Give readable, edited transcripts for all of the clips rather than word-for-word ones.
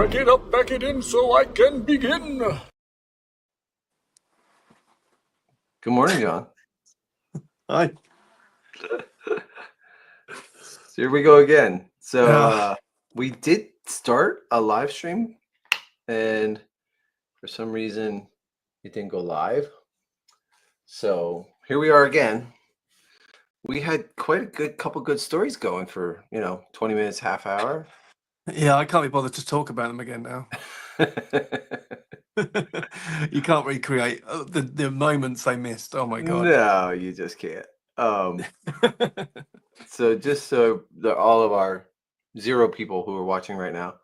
Pack it in so I can begin. Good morning, John. Hi. So here we go again. So we did start a live stream, and for some reason it didn't go live. So here we are again. We had quite a couple good stories going for 20 minutes, half hour. Yeah, I can't be bothered to talk about them again now. You can't recreate the moments they missed. Oh my god. No, you just can't. So just so all of our 0 people who are watching right now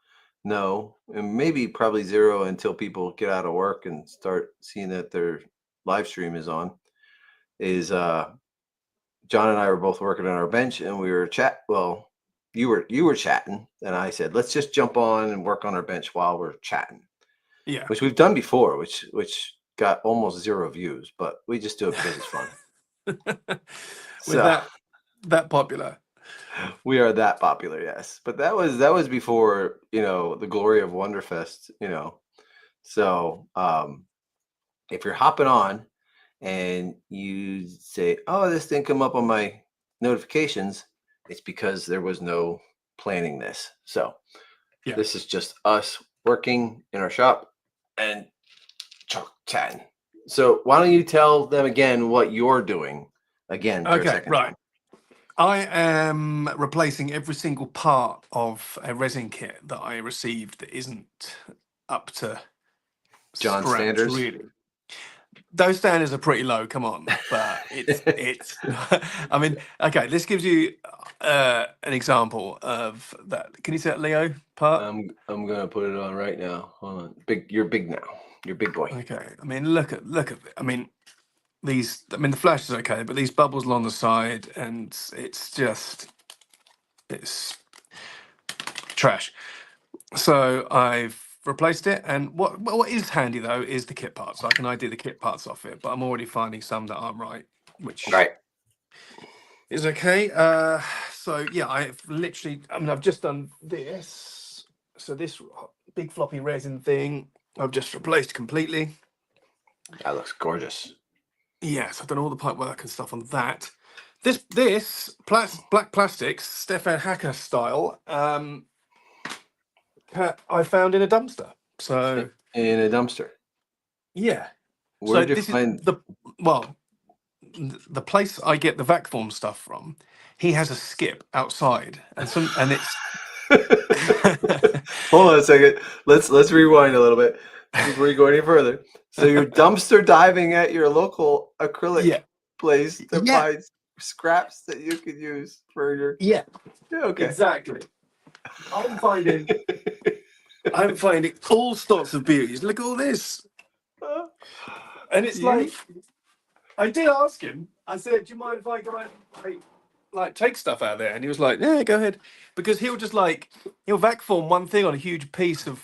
know, and maybe probably 0 until people get out of work and start seeing that their live stream is on, is John and I were both working on our bench, and we were you were chatting, and I said, let's just jump on and work on our bench while we're chatting. Yeah. Which we've done before, which got almost 0 views, but we just do it because it's fun. With that popular. We are that popular, yes. But that was before, the glory of Wonderfest, So if you're hopping on and you say, oh, this didn't come up on my notifications, it's because there was no planning this. So Yeah. This is just us working in our shop and chatting. So why don't you tell them again what you're doing again for a second right. time? I am replacing every single part of a resin kit that I received that isn't up to John scratch, standards? really. Those standards are pretty low, come on. But it's I mean, okay, this gives you an example of that. Can you see that Leo part? I'm gonna put it on right now. Hold on. You're big now. You're big boy. Okay. I mean, look at I mean, the flash is okay, but these bubbles along the side, and it's trash. So I've replaced it, and what is handy though is the kit parts. I can ID the kit parts off it, but I'm already finding some that aren't right, which is okay. So yeah, I've just done this. So this big floppy resin thing, I've just replaced completely. That looks gorgeous. Yes, I've done all the pipe work and stuff on that. This black plastics, Stefan Hacker style, I found in a dumpster. So in a dumpster. Yeah. Where did you find the place I get the vac form stuff from? He has a skip outside, and it's. Hold on a second. Let's rewind a little bit before you go any further. So you're dumpster diving at your local acrylic place to find scraps that you could use for your. Yeah. Okay. Exactly. I'm finding all sorts of beauties. Look at all this. And it's like, I did ask him. I said, "Do you mind if I go out and take stuff out of there?" And he was like, "Yeah, go ahead," because he'll vac form one thing on a huge piece of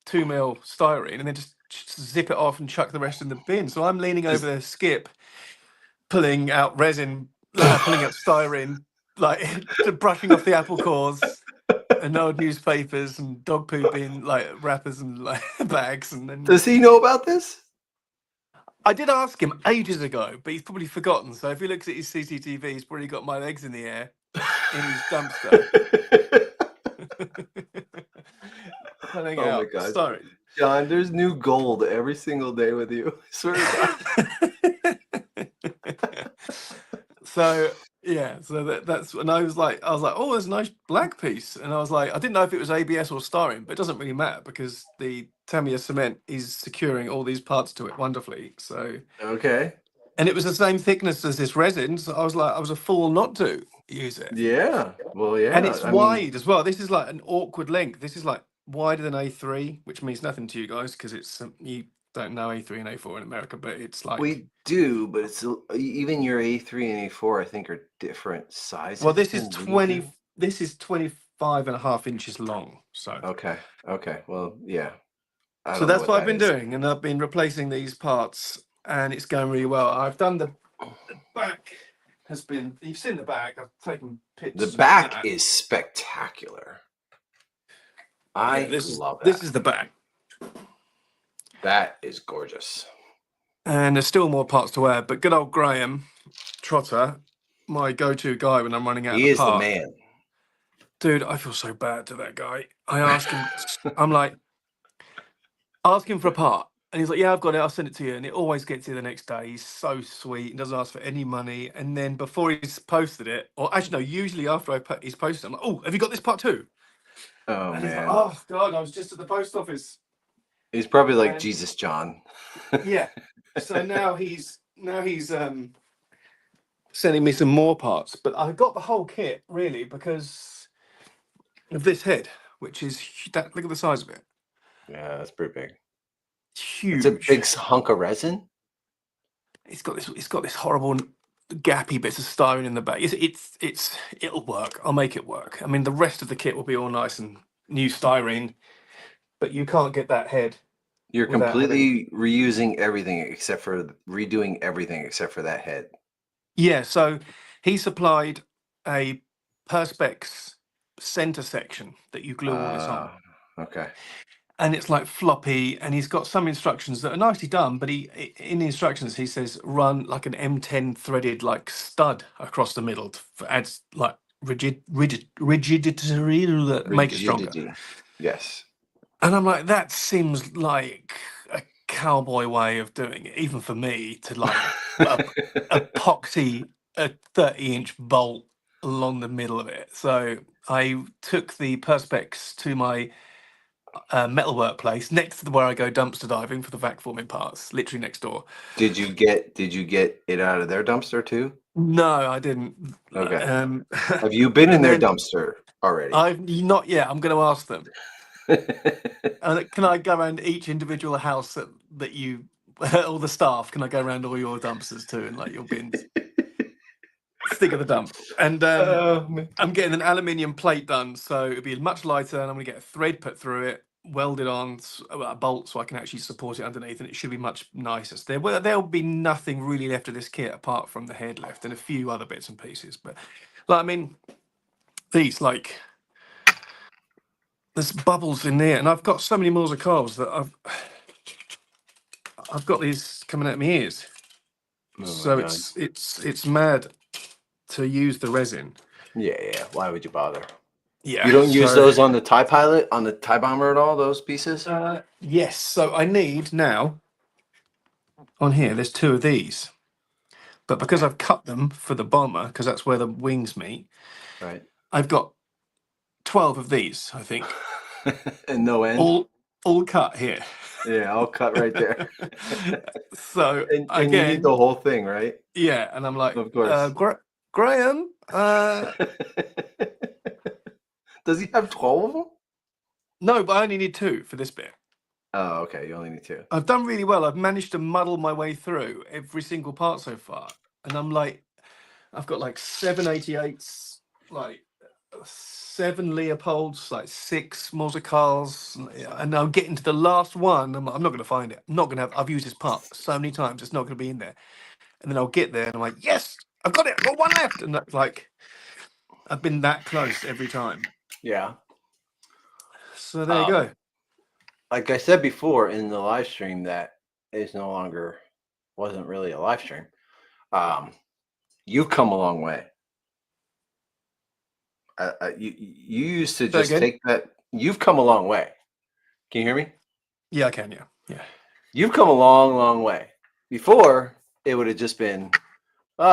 2 mil styrene, and then just zip it off and chuck the rest in the bin. So I'm leaning over the skip, pulling out resin, pulling out styrene, brushing off the apple cores and old newspapers and dog poop in wrappers and bags. And then does he know about this? I did ask him ages ago, but he's probably forgotten. So if he looks at his CCTV, he's probably got my legs in the air in his dumpster. Oh my God. Sorry. John, there's new gold every single day with you. I swear to God. So that's when I was like, oh, there's a nice black piece, and I was like, I didn't know if it was ABS or styrene, but it doesn't really matter because the Tamiya cement is securing all these parts to it wonderfully. So okay, and it was the same thickness as this resin, so I was a fool not to use it. Yeah, well, yeah, and it's wide as well. This is like an awkward length. This is like wider than A3, which means nothing to you guys because it's you don't know A3 and A4 in America, but it's like we do, but it's even your A3 and A4 I think are different sizes. Well, this is 20. This is 25.5 inches long. So okay, well, yeah. So that's what I've been doing, and I've been replacing these parts, and it's going really well. I've done the back. You've seen the back. I've taken pictures. The back is spectacular. I this love that. this is the back, That is gorgeous. and there's still more parts to add. But good old Graham Trotter, my go-to guy when I'm running out He of is the parts. man. Dude, I feel so bad to that guy. I ask him, I'm like, ask him for a part. And he's like, yeah, I've got it. I'll send it to you. And it always gets here the next day. He's so sweet and doesn't ask for any money. And then before he's posted it, or actually, no, usually after he's posted, I'm like, oh, have you got this part too? Oh, And he's like, man. oh, God, I was just at the post office. He's probably like And- Jesus John. Yeah. So now he's sending me some more parts. But I got the whole kit, really, because of this head, which is that. Look at the size of it. Yeah, that's pretty big. Huge. It's a big hunk of resin. It's got this horrible gappy bits of styrene in the back. It'll work. I'll make it work. I mean, the rest of the kit will be all nice and new styrene, but you can't get that head. You're without having- completely reusing everything except for redoing everything except for that head. Yeah. So he supplied a Perspex center section that you glue all this on. Okay. And it's like floppy, and he's got some instructions that are nicely done, but in the instructions he says run like an M10 threaded like stud across the middle to add like rigidity that make it stronger. Rigidity. Yes. And I'm like, that seems like a cowboy way of doing it, even for me, to like epoxy a 30-inch bolt along the middle of it. So I took the Perspex to my metalwork place next to where I go dumpster diving for the vac forming parts, literally next door. Did you get it out of their dumpster too? No, I didn't. Okay. Have Have you been in their dumpster already? I've not yet. I'm going to ask them. Can I go around each individual house that you, all the staff? Can I go around all your dumpsters too, and like your bins? Stick of the dump. And I'm getting an aluminium plate done, so it'll be much lighter, and I'm going to get a thread put through it, welded on a bolt, so I can actually support it underneath, and it should be much nicer. So there'll be nothing really left of this kit apart from the head left and a few other bits and pieces. But like, I mean, these like. There's bubbles in there, and I've got so many Morse cars that I've got these coming out of my ears. Oh So my God. it's mad to use the resin. Yeah. Why would you bother? Yeah. You don't use those on the TIE Pilot, on the TIE Bomber at all, those pieces? Yes. So I need now on here, there's 2 of these. But because I've cut them for the bomber, because that's where the wings meet, Right. I've got 12 of these, I think. And no end? All cut here. Yeah, all cut right there. So And again, you need the whole thing, right? yeah, and I'm like, Of course. Graham, Does he have 12 of them? no, but I only need 2 for this bit. Oh, okay. You only need 2. I've done really well. I've managed to muddle my way through every single part so far. And I'm like, I've got like 7 88s, like 7 Leopolds, like 6 Morsicals. And I'm getting to the last one. I'm not going to find it. I'm not going to have, I've used this part so many times. It's not going to be in there. And then I'll get there and I'm like, yes, I've got it. I've got one left. And that's like, I've been that close every time. Yeah. So there you go. Like I said before in the live stream, that is no longer, wasn't really a live stream. You've come a long way. You used to just take that. You've come a long way. Can you hear me? Yeah, I can. Yeah. You've come a long, long way. Before, it would have just been,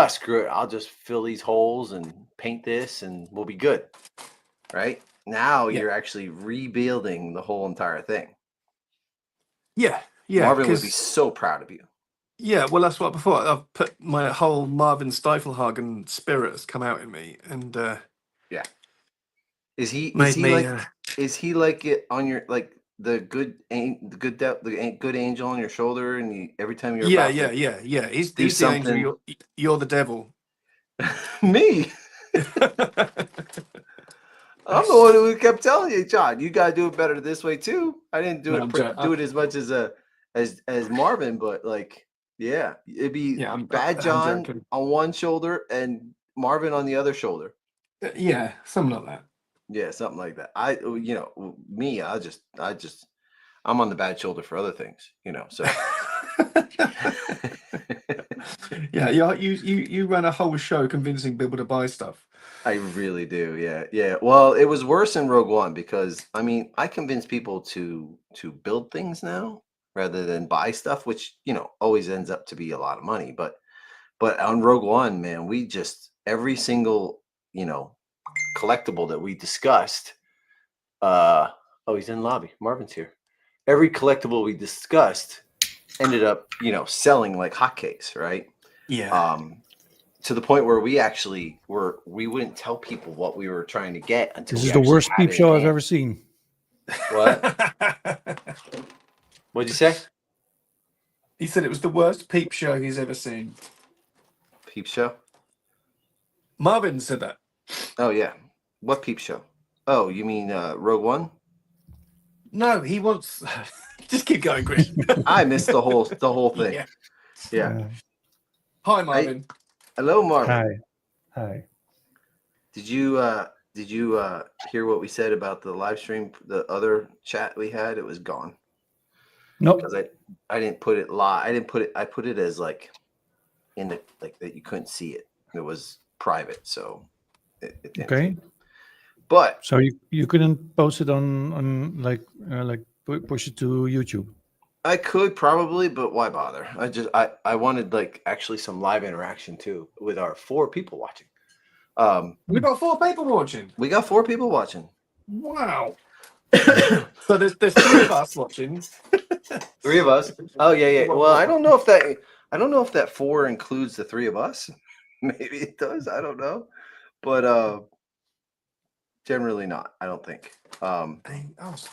screw it. I'll just fill these holes and paint this and we'll be good. Right? Now you're actually rebuilding the whole entire thing. Yeah. Marvin would be so proud of you. Yeah, well, that's what before I've put my whole Marvin Stifelhagen spirit has come out in me, and yeah, is he like it on your like the good angel on your shoulder, and every time you're yeah. He's the angel. You're the devil. Me. I'm the one who kept telling you, John, you gotta do it better this way too. I didn't do it as much as Marvin, but like, yeah, it'd be Bad John on one shoulder and Marvin on the other shoulder. Yeah, something like that. Yeah, something like that. Me, I'm on the bad shoulder for other things, so. Yeah, you ran a whole show convincing people to buy stuff. I really do. Yeah. Yeah. Well, it was worse in Rogue One because I convince people to build things now rather than buy stuff, which, always ends up to be a lot of money. But on Rogue One, man, we just every single, collectible that we discussed. Oh, he's in the lobby. Marvin's here. Every collectible we discussed ended up, selling like hotcakes, right? Yeah. To the point where we wouldn't tell people what we were trying to get until This we is the actually worst had peep it in show I've hand. ever seen. What? What'd you say? He said it was the worst peep show he's ever seen. Peep show? Marvin said that. Oh yeah. What peep show? Oh, you mean Rogue One? No, he wants. Just keep going, Chris. I missed the whole thing. Yeah. Hi, Marvin. Hello, Marvin. Hi. Did you hear what we said about the live stream? The other chat we had, it was gone. Nope. Because I didn't put it live. I put it as like in the that you couldn't see it. It was private, so it didn't. Okay. But So you couldn't post it on push it to YouTube. I could probably, but why bother? I wanted like actually some live interaction too with our 4 people watching. We've got 4 people watching. We got 4 people watching. Wow. So there's 3 of us watching. 3 of us. Oh yeah. Well, I don't know if that 4 includes the 3 of us. Maybe it does. I don't know, but generally not. I don't think.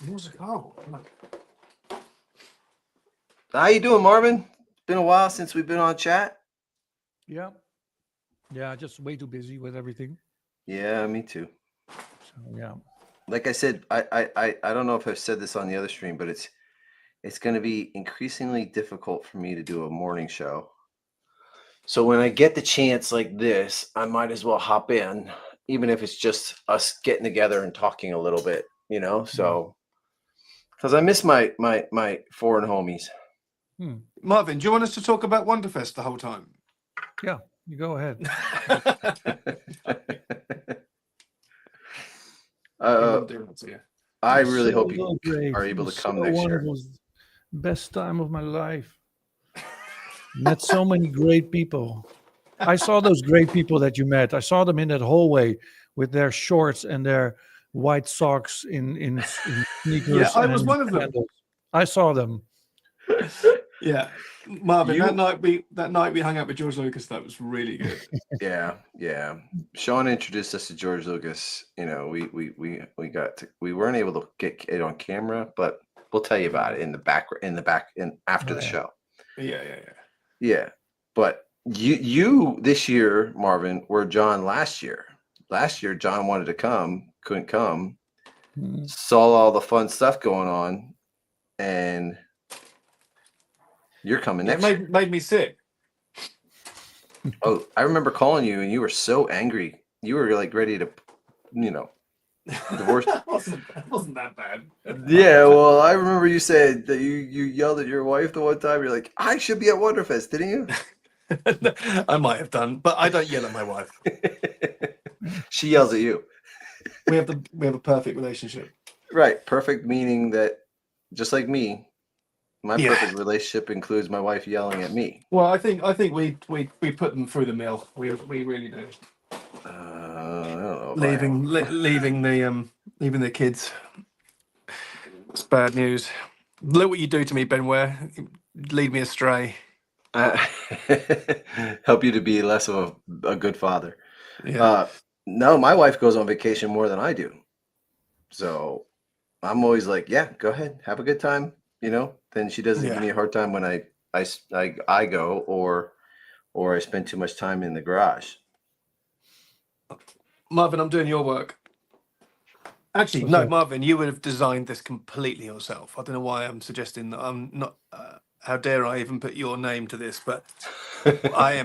Music. Oh. How you doing, Marvin? It's been a while since we've been on chat. Yeah. Just way too busy with everything. Yeah, me too. So yeah. Like I said, I don't know if I've said this on the other stream, but it's going to be increasingly difficult for me to do a morning show. So when I get the chance like this, I might as well hop in, even if it's just us getting together and talking a little bit, So, because I miss my foreign homies. Marvin, do you want us to talk about Wonderfest the whole time? Yeah, you go ahead. I really hope you great. are able to come so next year. Best time of my life. Met so many great people. I saw those great people that you met. I saw them in that hallway with their shorts and their white socks in sneakers. Yeah, I was one of them. I saw them. Yeah, Marvin. That night we hung out with George Lucas. That was really good. Yeah. Sean introduced us to George Lucas. We weren't able to get it on camera, but we'll tell you about it in the back after the show. Yeah. But you this year, Marvin, were John last year. Last year, John wanted to come, couldn't come. Saw all the fun stuff going on, and you're coming next year. Made me sick. Oh, I remember calling you, and you were so angry. You were like ready to, divorce. That wasn't that bad. Yeah, well, I remember you said that you yelled at your wife the one time. You're like, I should be at Wonderfest, didn't you? I might have done, but I don't yell at my wife. She yells at you. We have a perfect relationship. Right, perfect meaning that, just like me, my perfect relationship includes my wife yelling at me. Well, I think we put them through the mill. We really do. I don't know. Leaving the kids. It's bad news. Look what you do to me, Ben Ware. Lead me astray. Help you to be less of a good father. Yeah. No, my wife goes on vacation more than I do. So I'm always like, yeah, go ahead. Have a good time. Then she doesn't give me a hard time when I go or I spend too much time in the garage. Marvin, I'm doing your work. Actually, no, Marvin, you would have designed this completely yourself. I don't know why I'm suggesting that. I'm not. How dare I even put your name to this? But I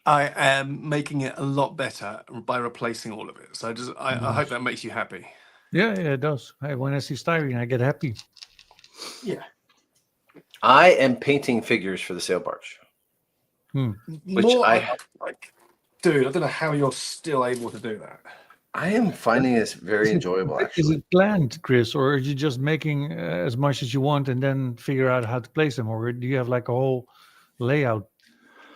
am making it a lot better by replacing all of it. So I hope that makes you happy. Yeah, it does. When I see styrene, I get happy. Yeah. I am painting figures for the sail barge. Which like, dude, I don't know how you're still able to do that. I am finding this very enjoyable, Is actually. it planned, Chris, or are you just making as much as you want and then figure out how to place them, or do you have like a whole layout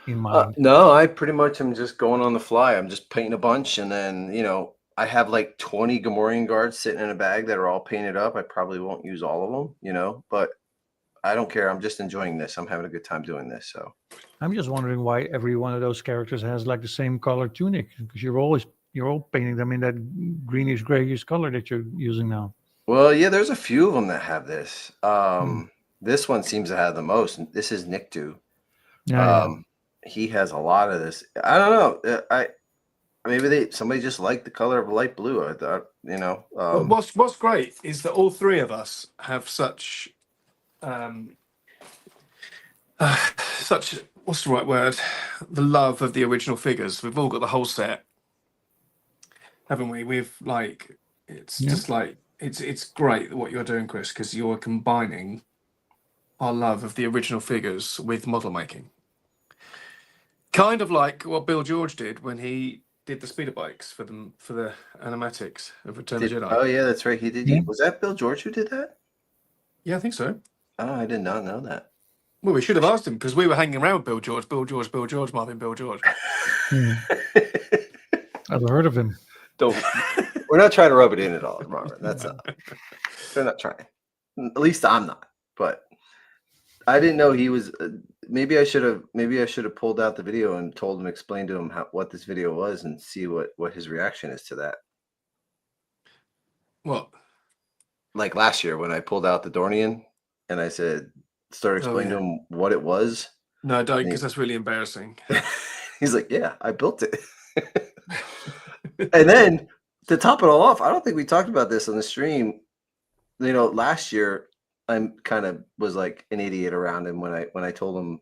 in mind? No, I pretty much am just going on the fly. I'm just painting a bunch, and then I have like 20 Gamorrean guards sitting in a bag that are all painted up. I probably won't use all of them, but I don't care. I'm just enjoying this. I'm having a good time doing this. So I'm just wondering why every one of those characters has like the same color tunic, because you're all painting them in that greenish grayish color that you're using now. well, yeah, there's a few of them that have this. This one seems to have the most. This is Niktu. Yeah. He has a lot of this. I don't know. Maybe somebody just liked the color of light blue. I thought, But what's great is that all three of us have such such, what's the right word? The love of the original figures. We've all got the whole set, haven't we? We've like, it's just like, it's great what you're doing, Chris, because you're combining our love of the original figures with model making. Kind of like what Bill George did when he did the speeder bikes for the animatics of Return of the Jedi. Oh yeah, that's right. He did. Yeah. Was that Bill George who did that? Yeah, I think so. Oh, I did not know that. Well, we should have asked him because we were hanging around with Bill George, Marvin, Bill George. I've heard of him. We're not trying to rub it in at all, Marvin. That's they're not trying. At least I'm not. But I didn't know he was. Maybe I should have pulled out the video and told him, explained to him what this video was, and see what his reaction is to that. What? Like last year when I pulled out the Dornian and I started explaining to him what it was. No, don't, because that's really embarrassing. He's like, yeah, I built it. And then to top it all off, I don't think we talked about this on the stream. Last year I kind of was like an idiot around him when I told him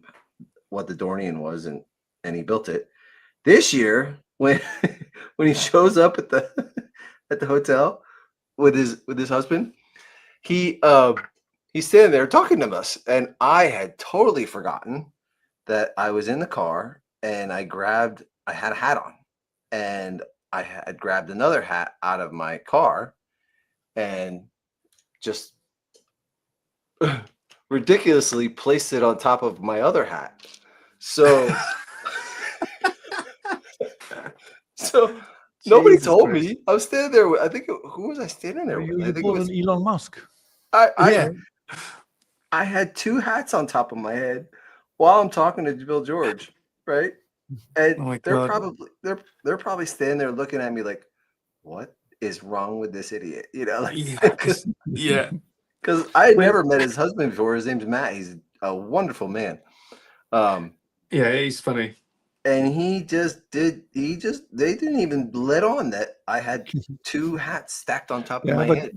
what the Dornian was and he built it. This year, when he shows up at the hotel with his husband, he's standing there talking to us, and I had totally forgotten that I was in the car and I had a hat on, and I had grabbed another hat out of my car and just ridiculously placed it on top of my other hat. So nobody told me. I was standing there. I think who was I standing there with? You pulled an Elon Musk. I had two hats on top of my head while I'm talking to Bill George, right? And they're probably standing there looking at me like, what is wrong with this idiot? Because I had never met his husband before. His name's Matt. He's a wonderful man. Yeah, he's funny. And they didn't even let on that I had two hats stacked on top of my head.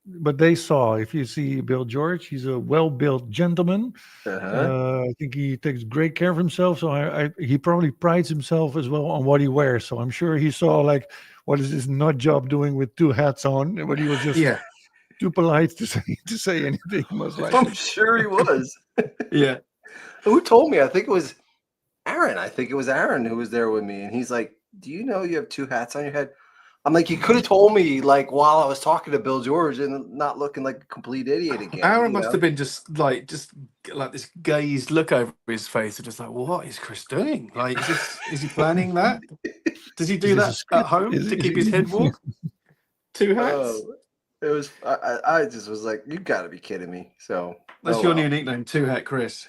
But they saw, if you see Bill George, he's a well-built gentleman. I think he takes great care of himself. So he probably prides himself as well on what he wears. So I'm sure he saw like, what is this nut job doing with two hats on? But he was just too polite to say anything. Most likely. I'm sure he was. Yeah. Who told me? I think it was Aaron. I think it was Aaron who was there with me, and he's like, "Do you know you have two hats on your head?" I'm like, "You could have told me like while I was talking to Bill George and not looking like a complete idiot again." Aaron must have been just like this gazed look over his face, and just like, what is Chris doing? Like, is he planning that? Does he do that at home to keep his head warm? Two hats. It was. I just was like, "You got to be kidding me!" So that's your new nickname, Two Hat Chris.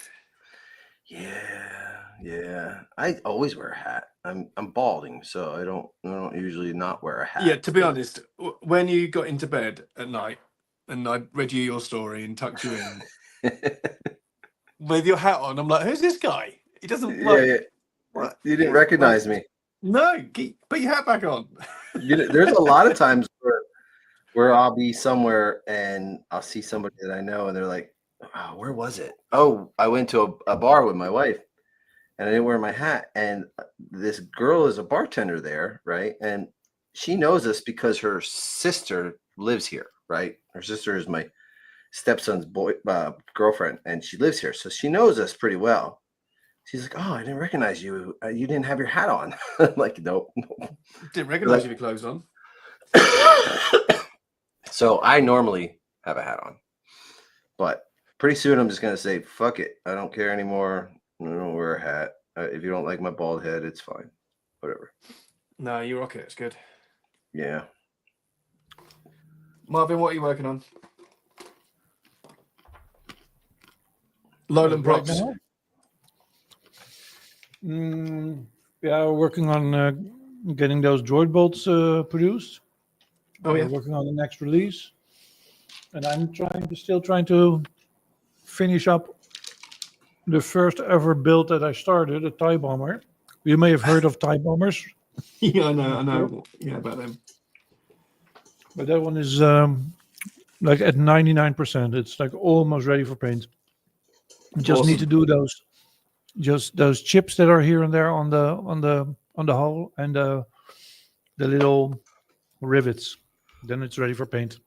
Yeah. I always wear a hat. I'm balding, so I don't usually not wear a hat. Yeah, to be honest, when you got into bed at night and I read you your story and tucked you in with your hat on, I'm like, who's this guy? He doesn't like. What? You didn't recognize me. No, put your hat back on. There's a lot of times where I'll be somewhere and I'll see somebody that I know and they're like, oh, where was it? Oh, I went to a bar with my wife and I didn't wear my hat. And this girl is a bartender there, right? And she knows us because her sister lives here, right? Her sister is my stepson's girlfriend, and she lives here, so she knows us pretty well. She's like, "Oh, I didn't recognize you. You didn't have your hat on." I'm like, nope. Didn't recognize you with clothes on. So I normally have a hat on, but pretty soon I'm just gonna say, "Fuck it, I don't care anymore. I don't wear a hat. If you don't like my bald head, it's fine. Whatever." No, you rock it. It's good. Yeah. Marvin, what are you working on? Lowland Right props. now? Yeah, we're working on getting those droid bolts produced. Oh yeah. We're working on the next release, and I'm still trying to finish up the first ever build that I started, a TIE bomber. You may have heard of TIE bombers, Yeah, I know. Yeah, about them. but that one is like at 99%. It's like almost ready for paint. We just need to do those chips that are here and there on the hull and the little rivets. Then it's ready for paint.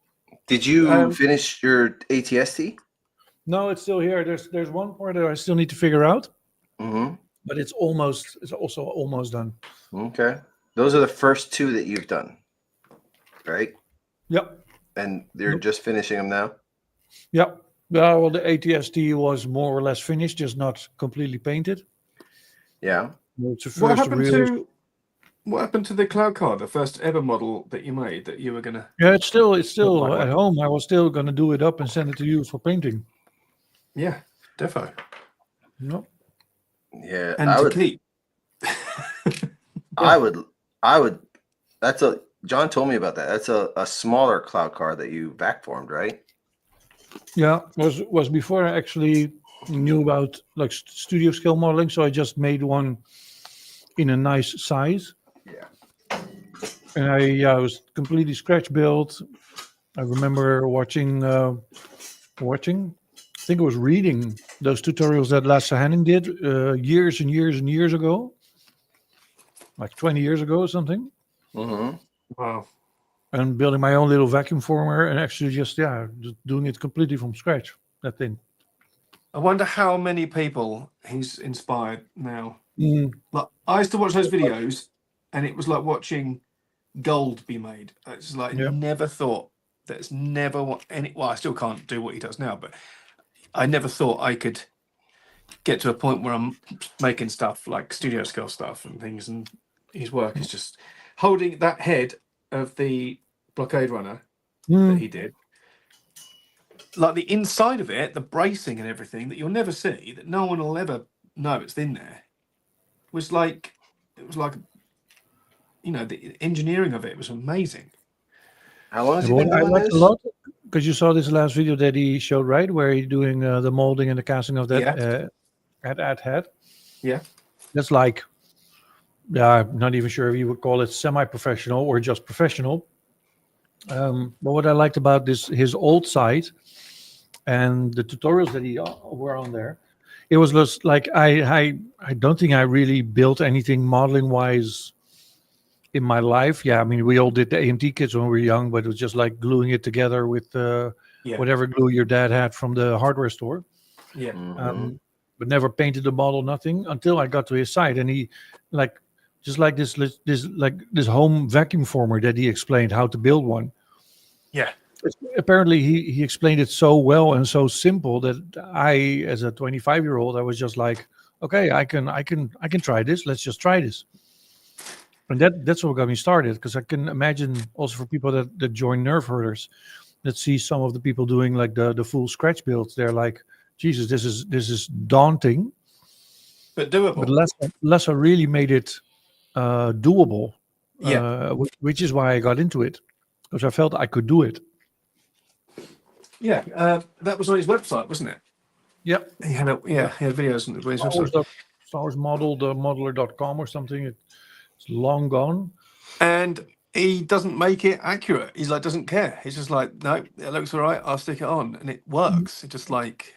Did you finish your ATST? No, it's still here. There's one part that I still need to figure out, Mm-hmm. but it's also almost done. Okay. Those are the first two that you've done, right? Yep. And you're just finishing them now? Yep. Yeah, well, the ATST was more or less finished, just not completely painted. Yeah. It's the What first happened to the cloud car, the first ever model that you made that you were gonna? Yeah, it's still Right. at home. I was still gonna do it up and send it to you for painting. Yeah, defo. No. Yeah. And to keep. I would. John told me about that. That's a smaller cloud car that you vac formed, right? Yeah, was before I actually knew about like studio scale modeling, so I just made one in a nice size. Yeah. And I was completely scratch built. I remember watching, I think it was reading those tutorials that Lasse Henning did years and years and years ago, like 20 years ago or something. Mm-hmm. Wow. And building my own little vacuum former and actually just doing it completely from scratch, that thing. I wonder how many people he's inspired now. Mm. Like, I used to watch those videos, and it was like watching gold be made. It's like never thought that's never what any. Well, I still can't do what he does now, but I never thought I could get to a point where I'm making stuff like studio scale stuff and things. And his work is just holding that head of the blockade runner that he did. Like the inside of it, the bracing and everything that you'll never see, that no one will ever know it's in there, was like, it was like, you know, the engineering of it was amazing. How long has he been doing liked this? a lot, because you saw this last video that he showed, right, where he's doing the molding and the casting of that at head. Yeah, that's like, I'm not even sure if you would call it semi-professional or just professional. But what I liked about his old site and the tutorials that he were on there, it was just like I don't think I really built anything modeling wise in my life. Yeah, I mean, we all did the AMT kits when we were young, but it was just like gluing it together with whatever glue your dad had from the hardware store. Yeah. But never painted the model, nothing, until I got to his site, and he this home vacuum former that he explained how to build one. Yeah. Apparently he explained it so well and so simple that I, as a 25-year-old, I was just like, okay, I can try this. Let's just try this. And that's what got me started, because I can imagine also for people that join Nerf herders, that see some of the people doing like the full scratch builds, they're like, Jesus, this is daunting, but doable. But Lasse really made it doable. Yeah. Which is why I got into it, because I felt I could do it. Yeah, that was on his website, wasn't it? Yep. He had videos on his website. Star Wars modeler.com or something. It's long gone. And he doesn't make it accurate. He's like, doesn't care. He's just like, no, it looks all right. I'll stick it on. And it works. It's just like.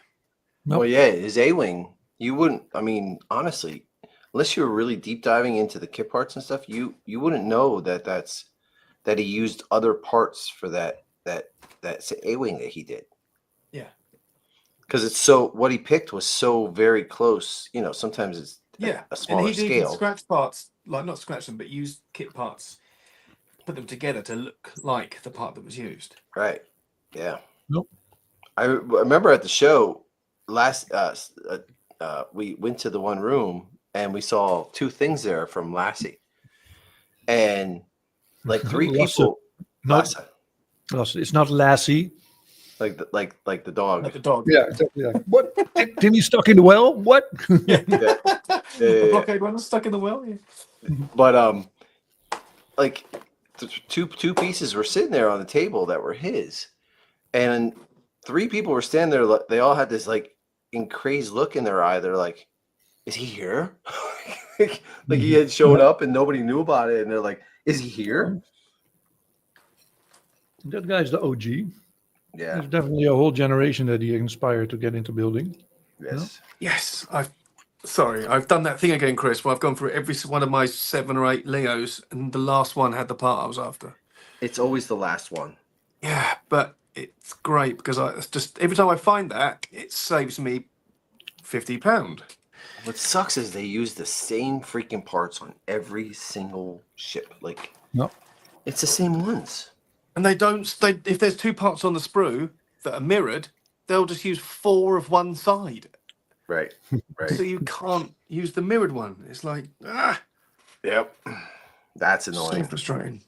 Well, yeah, his A-Wing, you wouldn't, I mean, honestly, unless you were really deep diving into the kit parts and stuff, you wouldn't know that he used other parts for that A-wing that he did. Yeah. Because it's so what he picked was so very close. You know, sometimes it's Yeah, a and smaller he'd even scale. scratch parts, like not scratch them, but use kit parts, put them together to look like the part that was used. Right. Yeah. Nope. I remember at the show last. We went to the one room and we saw two things there from Lassie, and like three Lasse. people. No, Lassie, Lasse. It's not Lassie. like the dog. Like the dog. Yeah, exactly. Like, what? Timmy stuck in the well? What? Yeah. Yeah. The blockade runner stuck in the well. Yeah. But like two pieces were sitting there on the table that were his, and three people were standing there. They all had this like crazed look in their eye. They're like, "Is he here?" like he had shown up and nobody knew about it, and they're like, "Is he here?" That guy's the OG. Yeah. There's definitely a whole generation that he inspired to get into building. Yes. Yes, I've done that thing again, Chris, where I've gone through every one of my 7 or 8 Leos, and the last one had the part I was after. It's always the last one. Yeah, but it's great because it's just every time I find that, it saves me £50. What sucks is they use the same freaking parts on every single ship. Like, No. it's the same ones. And they don't. If there's 2 parts on the sprue that are mirrored, they'll just use 4 of one side. Right. Right. So you can't use the mirrored one. It's like Yep. That's so annoying. frustrating.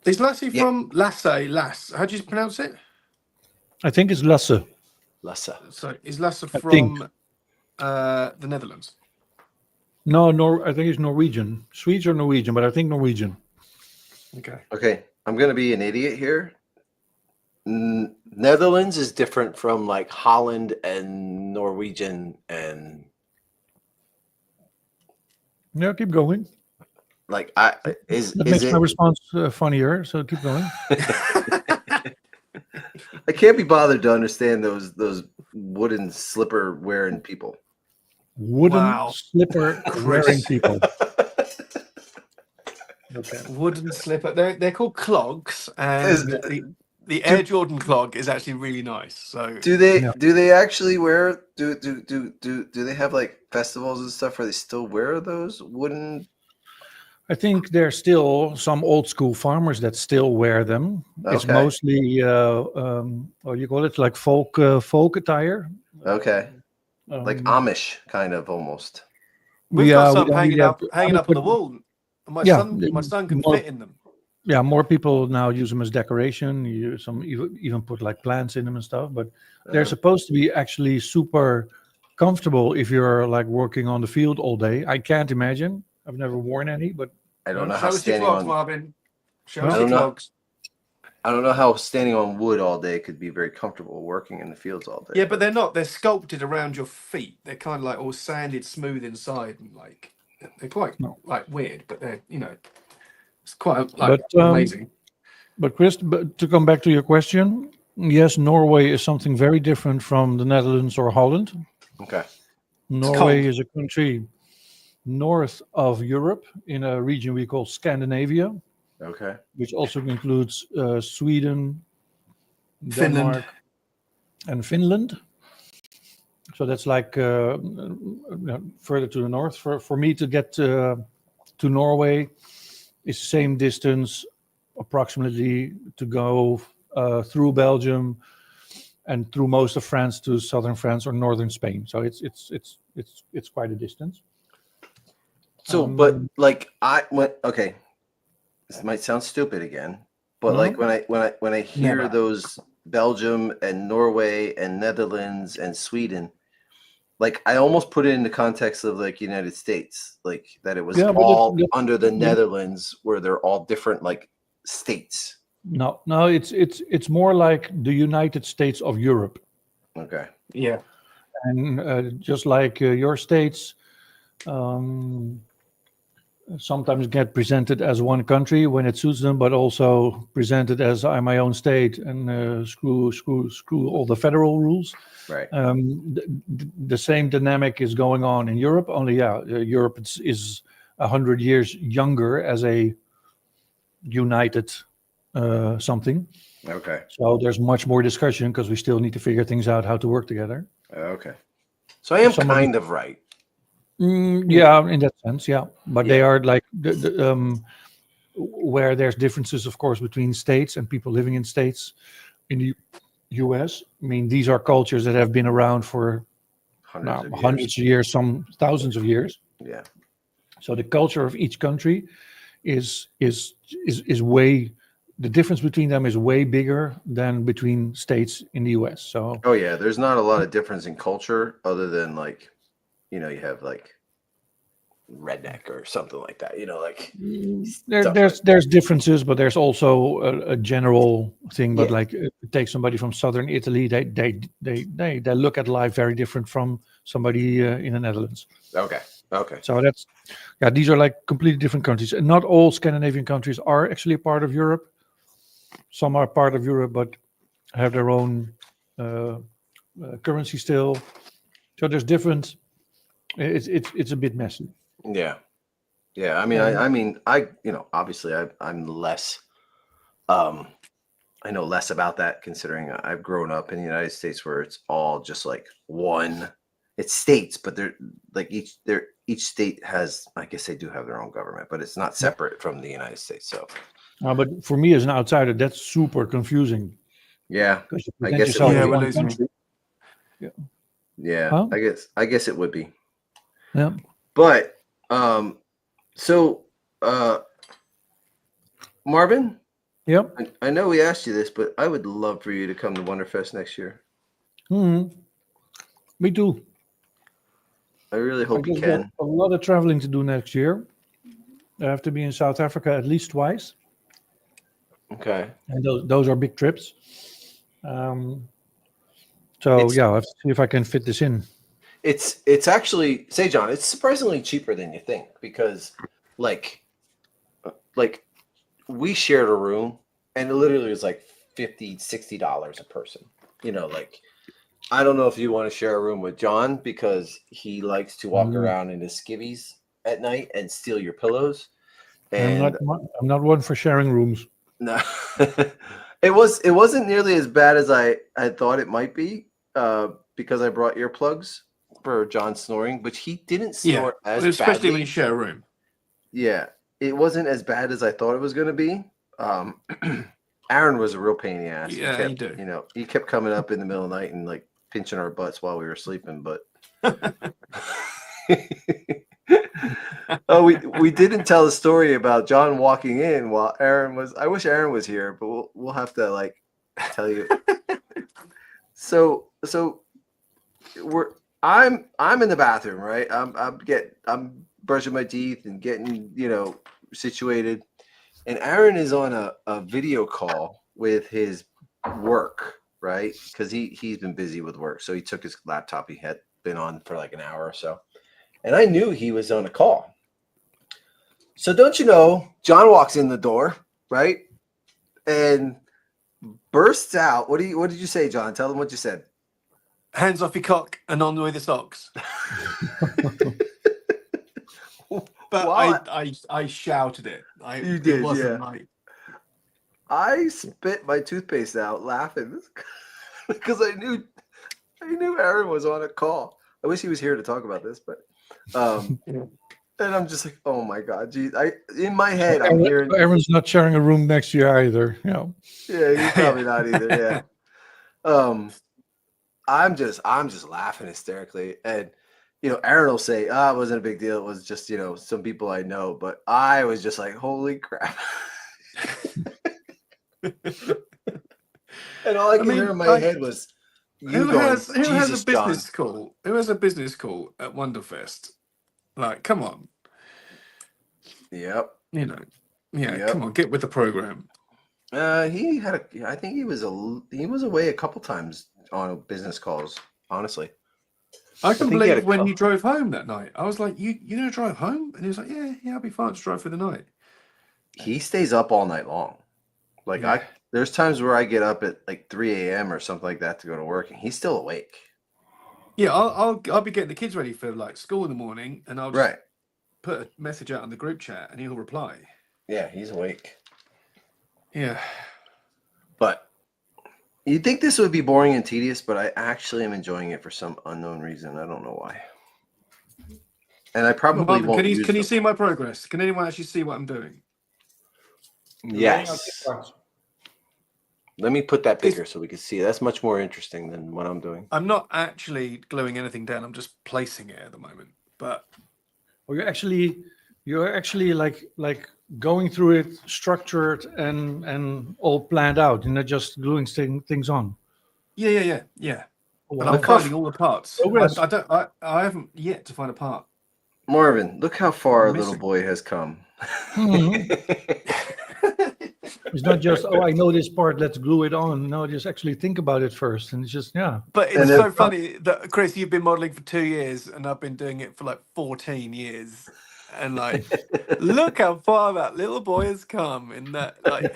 Is Is Lassie from Lasse? How do you pronounce it? I think it's Lasse. Lasse. So is Lasse I from the Netherlands? No, I think it's Norwegian. Swedes are Norwegian, but I think Norwegian. Okay. Okay, I'm gonna be an idiot here. Netherlands is different from like Holland and Norwegian and Yeah, keep going. like That makes my response funnier, so keep going. I can't be bothered to understand those wooden slipper wearing people. Wooden slipper wearing people. Okay. Wooden slipper. They're called clogs, and the Air Jordan clog is actually really nice. So do they actually wear do they have like festivals and stuff where they still wear those wooden? I think there's still some old school farmers that still wear them. Okay. It's mostly what you call it, like folk attire. Okay. Like Amish kind of almost. We've got some hanging up on the wall. My son can fit in them. Yeah, more people now use them as decoration. Some even put like plants in them and stuff. But they're supposed to be actually super comfortable if you're like working on the field all day. I can't imagine. I've never worn any, but I don't know Show how us your standing clogs, on Marvin. Show I us don't your know. clogs. I don't know how standing on wood all day could be very comfortable working in the fields all day. Yeah, but they're not. They're sculpted around your feet. They're kind of like all sanded, smooth inside, and like they're quite like weird. But they're it's quite amazing. But Chris, to come back to your question, yes, Norway is something very different from the Netherlands or Holland. Okay. Norway is a country north of Europe in a region we call Scandinavia. Okay. Which also includes Sweden, Denmark, and Finland. So that's like further to the north. For me to get to Norway is the same distance approximately to go through Belgium and through most of France to southern France or northern Spain. So it's quite a distance. So, but like okay. This might sound stupid again, but like when I hear those Belgium and Norway and Netherlands and Sweden, like I almost put it in the context of like United States, like that it was all under the Netherlands, where they're all different like states. No, it's more like the United States of Europe. Okay. Yeah. And just like your states. Sometimes get presented as one country when it suits them, but also presented as I'm my own state and screw all the federal rules. Right. The same dynamic is going on in Europe. Only, Europe is 100 years younger as a united something. Okay. So there's much more discussion because we still need to figure things out how to work together. Okay. So I am Some of it- kind of right. Yeah, in that sense, yeah. But they Yeah. are like where there's differences, of course, between states and people living in states in the U.S. I mean, these are cultures that have been around for hundreds of years, some thousands of years. Yeah. So the culture of each country is way, the difference between them is way bigger than between states in the U.S. So Oh yeah, there's not a lot of difference in culture other than like, you have like redneck or something like that. Like there's differences, but there's also a general thing. But Yeah. like, take somebody from southern Italy, they look at life very different from somebody in the Netherlands. Okay. So these are like completely different countries. And not all Scandinavian countries are actually a part of Europe. Some are part of Europe, but have their own currency still. So there's different. It's a bit messy. Yeah. Yeah. I mean, obviously I'm less, I know less about that considering I've grown up in the United States where it's all just like it's states, but they're like each state has, I guess they do have their own government, but it's not separate from the United States. So, but for me as an outsider, that's super confusing. yeah, Because you I present guess it yourself would as be. we're one losing country. Yeah, Huh? I guess it would be. Yeah. But so Marvin, Yep. I know we asked you this, but I would love for you to come to Wonderfest next year. Me too. I really hope you just got can. a lot of traveling to do next year. I have to be in South Africa at least twice, Okay. and those are big trips. So It's- I'll have to see if I can fit this in. It's actually, say John, it's surprisingly cheaper than you think because like we shared a room and it literally was like $50-$60 a person. Like I don't know if you want to share a room with John because he likes to walk around in his skivvies at night and steal your pillows. And I'm not one for sharing rooms. no, it wasn't nearly as bad as I thought it might be because I brought earplugs for John snoring, but he didn't snore as especially badly. when you share a room. Yeah, it wasn't as bad as I thought it was going to be. Aaron was a real pain in the ass. Yeah, he kept, he kept coming up in the middle of the night and like pinching our butts while we were sleeping. But oh, we didn't tell the story about John walking in while Aaron was. I wish Aaron was here, but we'll have to like tell you. So I'm in the bathroom, right? I'm brushing my teeth and getting situated, and Aaron is on a video call with his work, right? Because he's been busy with work, so he took his laptop. He had been on for like an hour or so, and I knew he was on a call. So don't you know, John walks in the door, right, and bursts out. What did you say, John? Tell them what you said. Hands off your cock and on with the socks. But Wow. I shouted it. You did, it wasn't yeah. like I spit my toothpaste out laughing because I knew Aaron was on a call. I wish he was here to talk about this, but and I'm just like, oh my god, geez. In my head I'm hearing Aaron's not sharing a room next year either. Yeah, he's probably not either. Yeah. I'm just laughing hysterically, and Aaron will say, it wasn't a big deal. It was just some people I know, but I was just like, holy crap. And all I could hear in my head was who has a business John. call? Who has a business call at Wonderfest? Like, come on. Yep. Come on, get with the program. He had I think he was away a couple times on business calls, honestly. I can believe when you drove home that night. I was like, you gonna drive home? And he was like, yeah, I'll be fine to drive for the night. He stays up all night long. Like there's times where I get up at like 3 a.m. or something like that to go to work, and he's still awake. Yeah, I'll be getting the kids ready for like school in the morning, and I'll just put a message out on the group chat, and he'll reply. Yeah, he's awake. Yeah. But you'd think this would be boring and tedious, but I actually am enjoying it for some unknown reason. I don't know why. And I probably Marvin, won't can you use can you them. see my progress? Can anyone actually see what I'm doing? Yes. Let me put that bigger so we can see it. That's much more interesting than what I'm doing. I'm not actually gluing anything down. I'm just placing it at the moment. But Or you're actually like going through it structured and all planned out. You're not just gluing things on. yeah. Oh, But wow. I'm finding all the parts. Progress. I haven't yet to find a part. Marvin, look how far our I'm little missing. boy has come. Mhm. It's not just, oh, I know this part, let's glue it on. No, just actually think about it first. And it's just, yeah. But And it's then- so funny that Chris, you've been modeling for 2 years, and I've been doing it for like 14 years. And like, look how far that little boy has come in that. Like,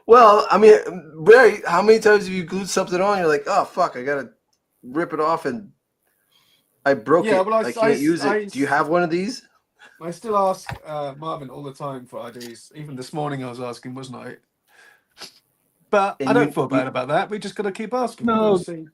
Well, I mean, Barry, how many times have you glued something on? You're like, oh fuck, I gotta rip it off, and I broke Yeah, it. well, I can't use it. Do you have one of these? I still ask Marvin all the time for IDs. Even this morning, I was asking, wasn't I? But And I don't you- feel bad about that. We just got to keep asking. We've No. got to see.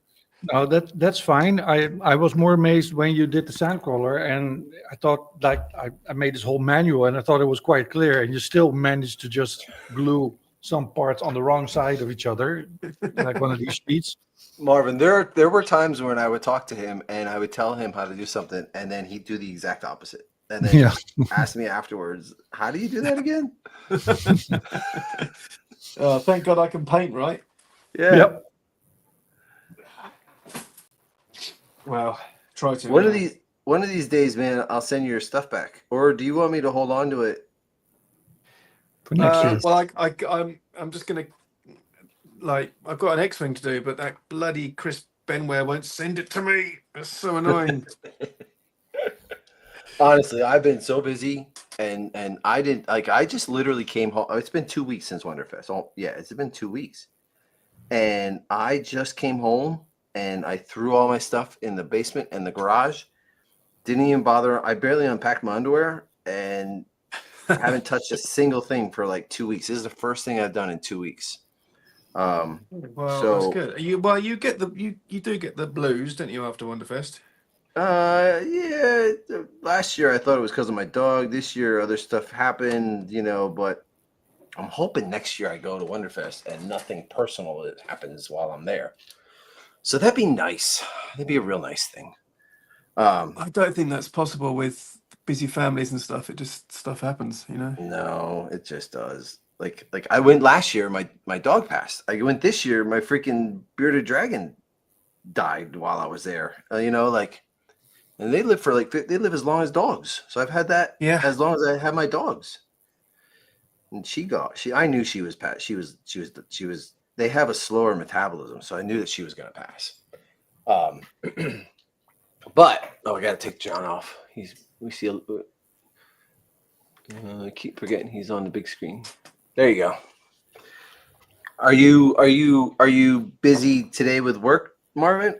No, that's fine. I was more amazed when you did the sandcrawler, and I thought like I made this whole manual, and I thought it was quite clear, and you still managed to just glue some parts on the wrong side of each other, like one of these sheets. Marvin, there were times when I would talk to him and I would tell him how to do something, and then he'd do the exact opposite, and then Yeah. ask me afterwards, "How do you do that again?" Thank God I can paint, right? Yeah. Yep. Well, try to. One anyway. of these days, man, I'll send you your stuff back. Or do you want me to hold on to it? For next year. Well, I'm just gonna like I've got an X-wing to do, but that bloody Chris Benware won't send it to me. It's so annoying. Honestly, I've been so busy, and I didn't like. I just literally came home. It's been 2 weeks since Wonderfest. Oh, yeah, it's been 2 weeks, and I just came home and I threw all my stuff in the basement and the garage. Didn't even bother. I barely unpacked my underwear, and I haven't touched a single thing for like 2 weeks. This is the first thing I've done in 2 weeks. Well, So- that's good. You get you do get the blues, don't you, after Wonderfest? Yeah. Last year I thought it was because of my dog. This year other stuff happened, but I'm hoping next year I go to Wonderfest and nothing personal happens while I'm there. So that'd be nice. That'd be a real nice thing. I don't think that's possible with busy families and stuff. It just stuff happens, you know. No, it just does. Like I went last year, my dog passed. I went this year, my freaking bearded dragon died while I was there. And they live they live as long as dogs. So I've had that as long as I had my dogs. And I knew she was passed. She was they have a slower metabolism, so I knew that she was going to pass. But I got to take John off. I keep forgetting he's on the big screen. There you go. Are you busy today with work, Marvin?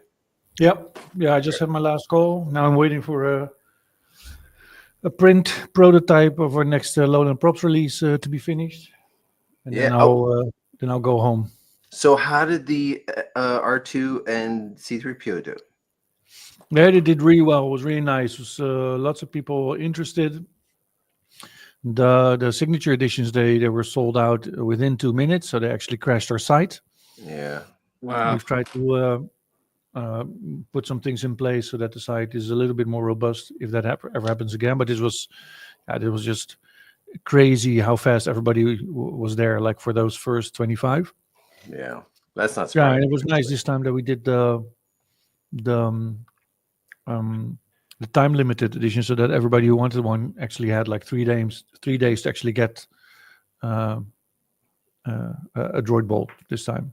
Yep. Yeah, I just had my last call. Now I'm waiting for a print prototype of our next Lowland Props release to be finished, and then I'll go home. So how did the R2 and C3PO do? Yeah, they did really well. It was really nice. It was lots of people interested. The signature editions they were sold out within 2 minutes, so they actually crashed our site. Yeah. Wow. We've tried to put some things in place so that the site is a little bit more robust if that ever happens again. But it was just crazy how fast everybody was there, like for those first 25. Yeah, that's not Yeah, surprising. and it was nice this time that we did the time limited edition, so that everybody who wanted one actually had like 3 days to actually get a droid bolt this time.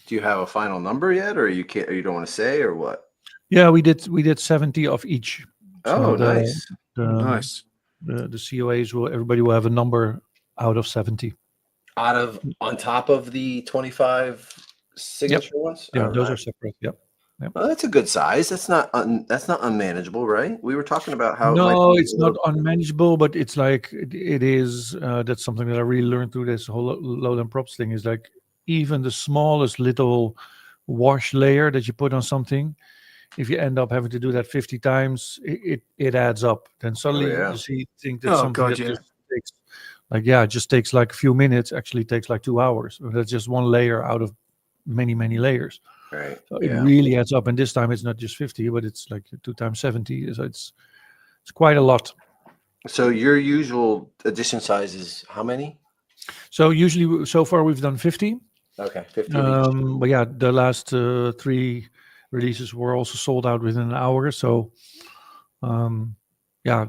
Do you have a final number yet, or you can't, or you don't want to say, or what? Yeah, we did 70 of each. Oh, So nice. Nice. Mm-hmm. The COAs everybody will have a number out of 70. On top of the 25 signature ones? Yeah, All those right. are separate. Yep. Well, that's a good size. That's not unmanageable, right? We were talking about how it might No, be it's a not little. unmanageable, but it's like it is. That's something that I really learned through this whole lowland props thing. Is like even the smallest little wash layer that you put on something, if you end up having to do that 50 times, it adds up. Then Oh suddenly yeah, you think that Oh something God, that yeah. just takes it just takes like a few minutes actually takes like 2 hours. That's just one layer out of many layers. right. So it Yeah. really adds up. And this time it's not just 50, but it's like 2 times 70. So it's quite a lot. So your usual edition size is how many? So usually, so far we've done 50. Okay, 50 of each. But yeah, the last 3 releases were also sold out within an hour. So um, yeah,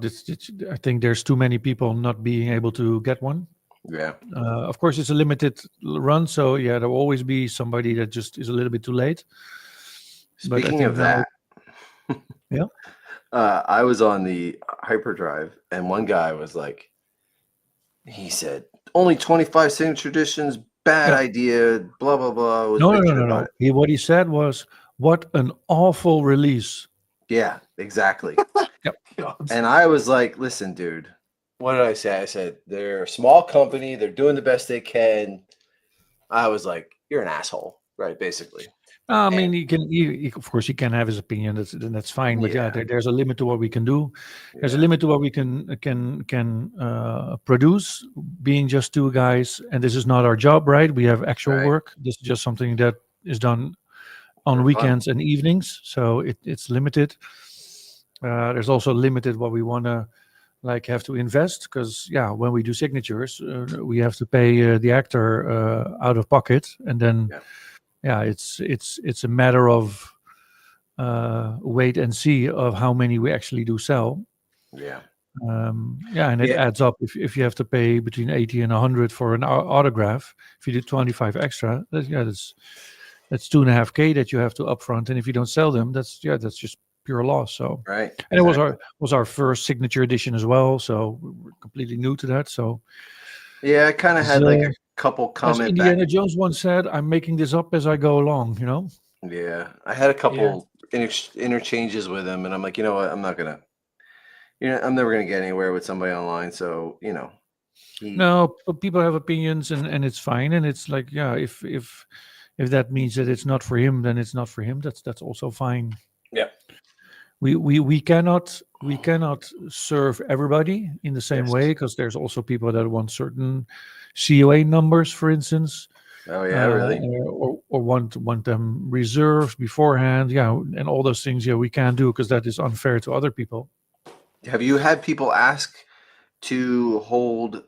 I think there's too many people not being able to get one. Yeah. Of course, it's a limited run, so yeah, there will always be somebody that just is a little bit too late. But I Speaking think of now, that, yeah, I was on the hyperdrive, and one guy was like, he said, "Only 25 signature editions. Bad yeah, idea. Blah blah blah." Was no, no, no, bitching no, about no. it. What he said was, "What an awful release." Yeah, exactly. Yep. God. And I was like, "Listen, dude. What did I say? I said they're a small company. They're doing the best they can." I was like, "You're an asshole," right? Basically. I And mean, of course, he can have his opinion. That's fine. But yeah, yeah, there's a limit to what we can do. There's a yeah, limit to what we can produce. Being just two guys, and this is not our job, right? We have actual right. work. This is just something that is done on For fun. weekends and evenings, so it's limited. There's also limited what we want to like have to invest because yeah, when we do signatures, we have to pay the actor out of pocket, and then Yeah, yeah, it's a matter of wait and see of how many we actually do sell. yeah, Yeah, and it yeah. adds up if you have to pay between 80 and 100 for an autograph. If you do 25 extra, that's 2.5K that you have to upfront, and if you don't sell them, that's just pure loss. So, Right. and it was Exactly. our first signature edition as well, so we're completely new to that. So, Yeah, I kind of as, had like a couple as comment back. Indiana Jones once said, "I'm making this up as I go along." Yeah, I had a Yeah. couple interchanges with him, and I'm like, you know what? I'm not gonna. I'm never gonna get anywhere with somebody online. So he. No, but people have opinions, and it's fine. And it's like, yeah, if that means that it's not for him, then it's not for him. That's also fine. Yeah. We cannot serve everybody in the same Yes. way because there's also people that want certain COA numbers, for instance, Oh yeah, really. or want them reserved beforehand. Yeah, and all those things. Yeah, we can't do because that is unfair to other people. Have you had people ask to hold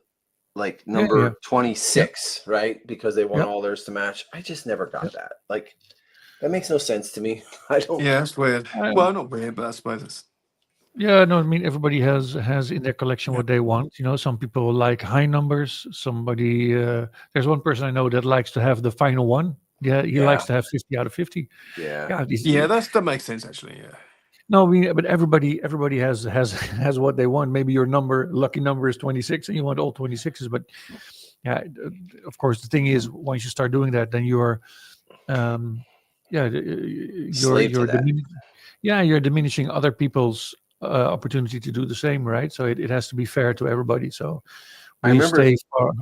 like Yeah, yeah, number yeah, 26, right? Because they want yeah. all theirs to match. I just never got that. Like that makes no sense to me. I don't. Yeah, it's weird. Well, not weird, but I suppose it's. Yeah, no, I mean everybody has in their collection Yeah. what they want. Some people like high numbers. There's one person I know that likes to have the final one. Yeah, he Yeah. likes to have 50 out of 50. Yeah. Yeah, Yeah, that makes sense actually. Yeah. no, but everybody has what they want. Maybe your lucky number is 26, and you want all 26s. But yeah, of course, the thing is, once you start doing that, then um, Slave to that. you're diminishing other people's opportunity to do the same, right? So it has to be fair to everybody. So I we remember stay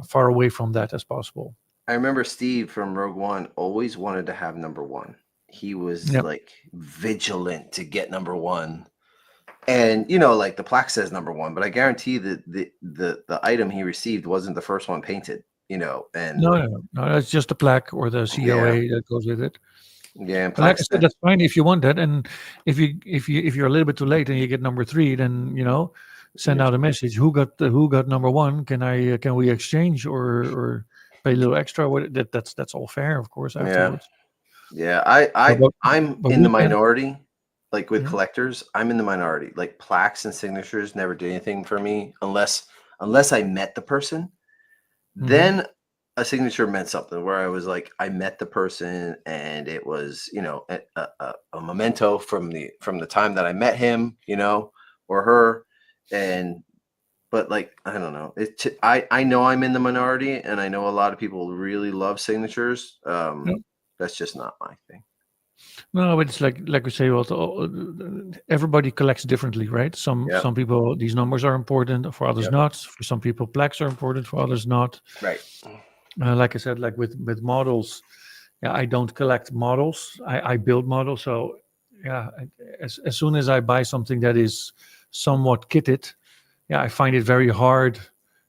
far away from that as possible. I remember Steve from Rogue One always wanted to have number one. He was Yep. like vigilant to get number one. And like the plaque says number one, but I guarantee that the item he received wasn't the first one painted, and No, that's just the plaque or the COA that goes with it. yeah, and And like plaque I said, that's fine if you want that. And if you're a little bit too late and you get number 3, then send out a message. Who got number 1? Can we exchange or pay a little extra? That's all fair, of course. yeah. Afterwards, Yeah, but but, I'm but in the we can. minority. Like with Yeah. collectors, I'm in the minority. Like plaques and signatures never did anything for me unless I met the person. Mhm. Then a signature meant something where I was like, I met the person and it was, a memento from the time that I met him, or her. But like, I don't know. I know I'm in the minority and I know a lot of people really love signatures. Yep. That's just not my thing. No, but it's like we say, everybody collects differently, right? Yeah. Some people, these numbers are important, for others Yep. not. For some people, plaques are important, for others not. Right. Like I said, like with models, yeah, I don't collect models. I build models. So yeah, as soon as I buy something that is somewhat kitted, yeah, I find it very hard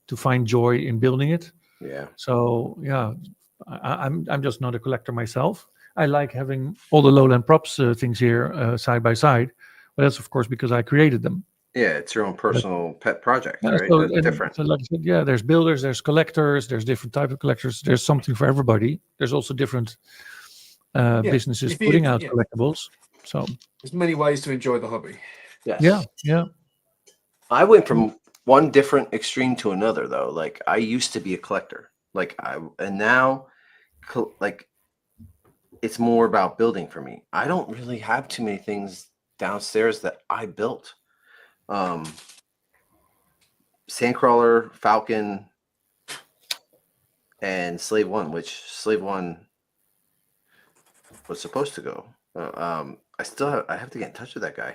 to find joy in building it. Yeah. So yeah, I'm just not a collector myself. I like having all the lowland props things here side by side, but that's of course because I created them. Yeah. It's your own personal pet project, Yeah, right? so, That's different. so like I said, yeah, there's builders, there's collectors, there's different type of collectors. There's something for everybody. There's also different businesses If you- putting out yeah. collectibles. So There's many ways to enjoy the hobby. Yes. yeah. I went from one different extreme to another, though. Like I used to be a collector, and now, like, it's more about building for me. I don't really have too many things downstairs that I built. Sandcrawler, Falcon, and Slave One, which Slave One was supposed to go. I have to get in touch with that guy.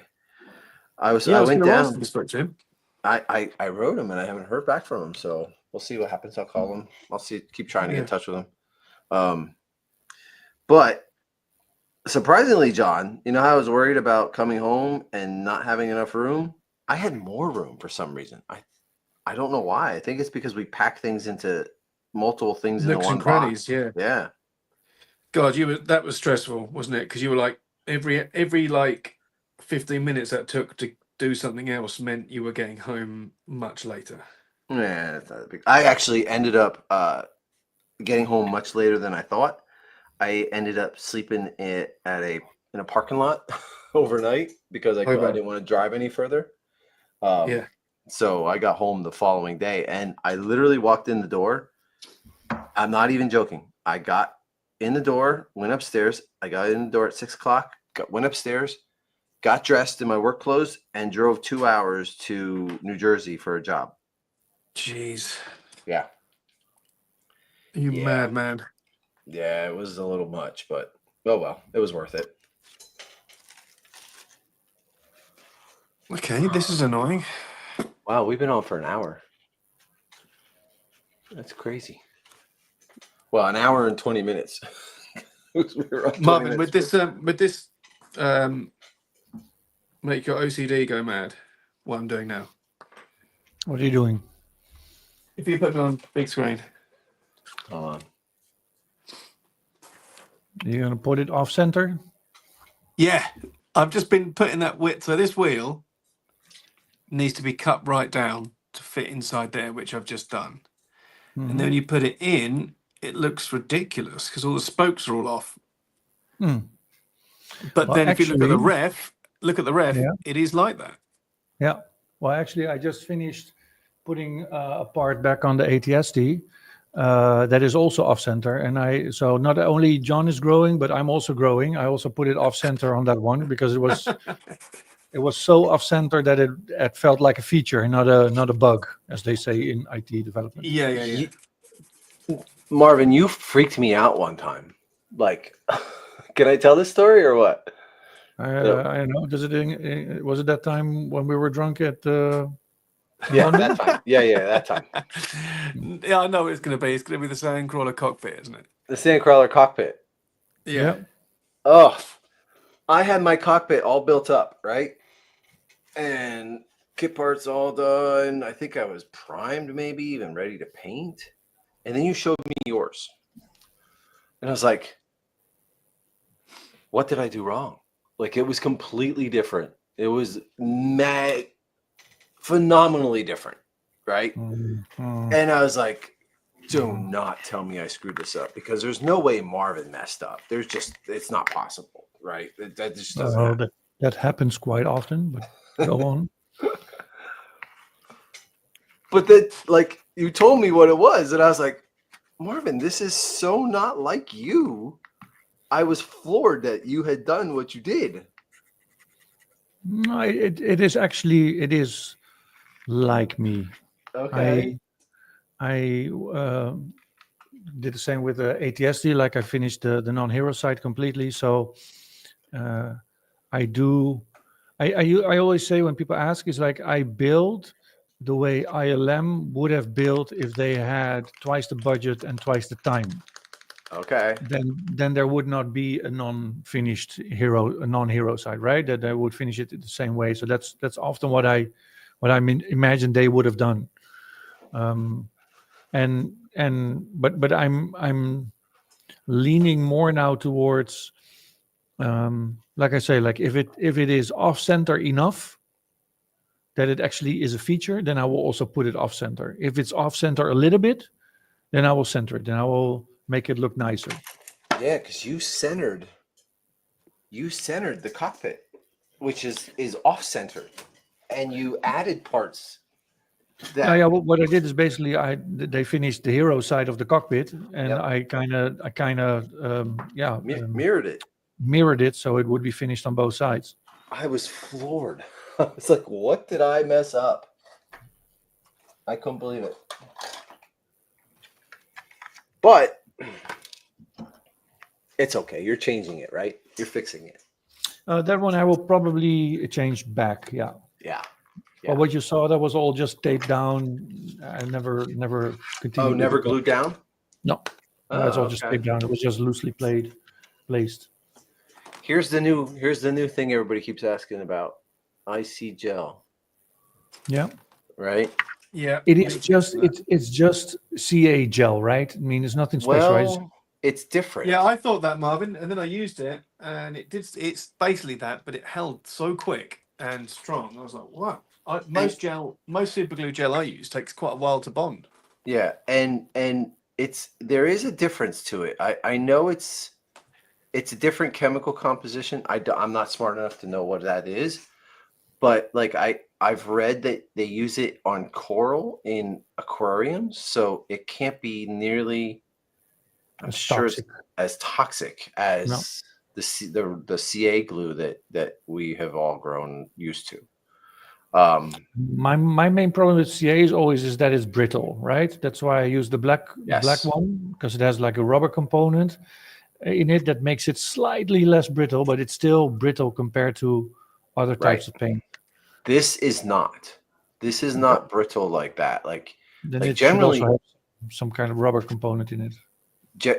I went down. I wrote him and I haven't heard back from him, so we'll see what happens. I'll call him. Keep trying to get in touch with him. But surprisingly, John, you know how I was worried about coming home and not having enough room? I had more room for some reason. I don't know why. I think it's because we pack things into multiple things Nooks into one and crannies, box. yeah. Yeah. God, that was stressful, wasn't it? Because you were like every like 15 minutes that took to do something else meant you were getting home much later. Yeah, it's not big. I actually ended up getting home much later than I thought. I ended up sleeping in a parking lot overnight because I didn't want to drive any further. Yeah. So I got home the following day, and I literally walked in the door. I'm not even joking. I got in the door, went upstairs. I got in the door at 6:00. Went upstairs, got dressed in my work clothes, and drove 2 hours to New Jersey for a job. Jeez. Yeah. You mad man. Yeah, it was a little much, but oh well, it was worth it. Okay, this is annoying. Wow, we've been on for an hour. That's crazy. Well, an hour and 20 minutes. Marvin, with this make your OCD go mad. What I'm doing now. What are you doing? If you put me on big screen. Hold on. You're gonna put it off center? Yeah, I've just been putting that width. So this wheel needs to be cut right down to fit inside there, which I've just done. Mm-hmm. And then when you put it in, it looks ridiculous because all the spokes are all off. Mm. But Well, then if you look at the ref, Yeah. it is like that. Yeah. Well, actually, I just finished putting a part back on the ATSD that is also off center, and so not only John is growing, but I'm also growing. I also put it off center on that one because it was so off center that it felt like a feature, not a bug, as they say in IT development. Yeah. Marvin, you freaked me out one time. Like, can I tell this story or what? I don't know. Was it that time when we were drunk at? Yeah, that time. Yeah, that time. Yeah, I know what it's going to be. It's going to be the Sandcrawler cockpit, isn't it? The Sandcrawler cockpit. Yeah. Oh, I had my cockpit all built up, right? And kit parts all done. I think I was primed, maybe even ready to paint. And then you showed me yours. And I was like, what did I do wrong? Like, it was completely different. It was phenomenally different, right? Mm-hmm. And I was like, do not tell me I screwed this up, because there's no way Marvin messed up. It's not possible, right? That just doesn't happen. That happens quite often, but go on. But that, like, you told me what it was, and I was like, Marvin, this is so not like you. I was floored that you had done what you did. No, it is like me. Okay. I did the same with the ATSD. Like, I finished the non-hero side completely. So I do. I always say when people ask, is like I build the way ILM would have built if they had twice the budget and twice the time. Okay. Then there would not be a non-hero side, right? That they would finish it the same way. So that's often what I imagine they would have done. But I'm leaning more now towards, like I say, like if it is off center enough that it actually is a feature, then I will also put it off center. If it's off center a little bit, then I will center it. Then I will make it look nicer. Yeah, because you centered the cockpit, which is off center, and you added parts. Yeah. What I did is basically they finished the hero side of the cockpit, and Yep. I kind of mirrored it. Mirrored it so it would be finished on both sides. I was floored. I was like, "What did I mess up?" I couldn't believe it. But it's okay. You're changing it, right? You're fixing it. That one I will probably change back. Yeah. Yeah. But what you saw, that was all just taped down. I never continued. Oh, never glued down? No. It's all just taped down. It was just loosely placed. Here's the new thing everybody keeps asking about. IC gel. Yeah. Right? Yeah. It is just it's just CA gel, right? I mean, it's nothing special. Well, it's different. Yeah, I thought that, Marvin, and then I used it, and it's basically that, but it held so quick and strong. I was like, wow. Most super glue gel I use takes quite a while to bond. Yeah, and there is a difference to it. I know it's a different chemical composition. I'm not smart enough to know what that is, but like I've read that they use it on coral in aquariums, so it can't be nearly as toxic as the CA glue that we have all grown used to. My main problem with CA is that it's brittle, right? That's why I use the black one, because it has like a rubber component in it that makes it slightly less brittle, but it's still brittle compared to other types of paint. This is not brittle like that. Like it generally should also have some kind of rubber component in it.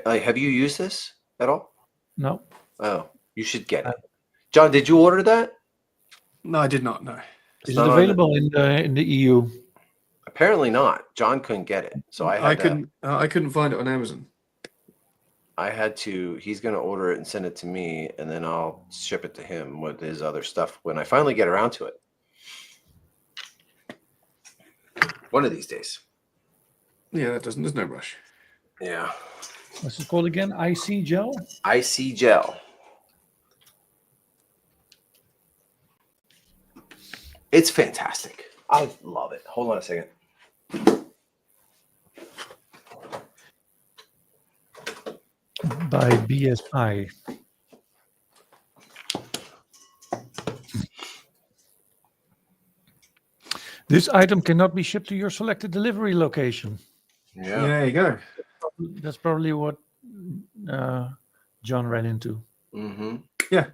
Have you used this at all? No. Oh, you should get it. John, did you order that? No, I did not. No. Is it available in the EU? Apparently not. John couldn't get it, so I couldn't find it on Amazon. I had to. He's going to order it and send it to me, and then I'll ship it to him with his other stuff when I finally get around to it. One of these days. Yeah, there's no rush. Yeah. What's it called again? IC gel? IC gel. It's fantastic. I love it. Hold on a second. By BSI. This item cannot be shipped to your selected delivery location. Yeah. There you go. That's probably what John ran into. Mm-hmm. Yeah.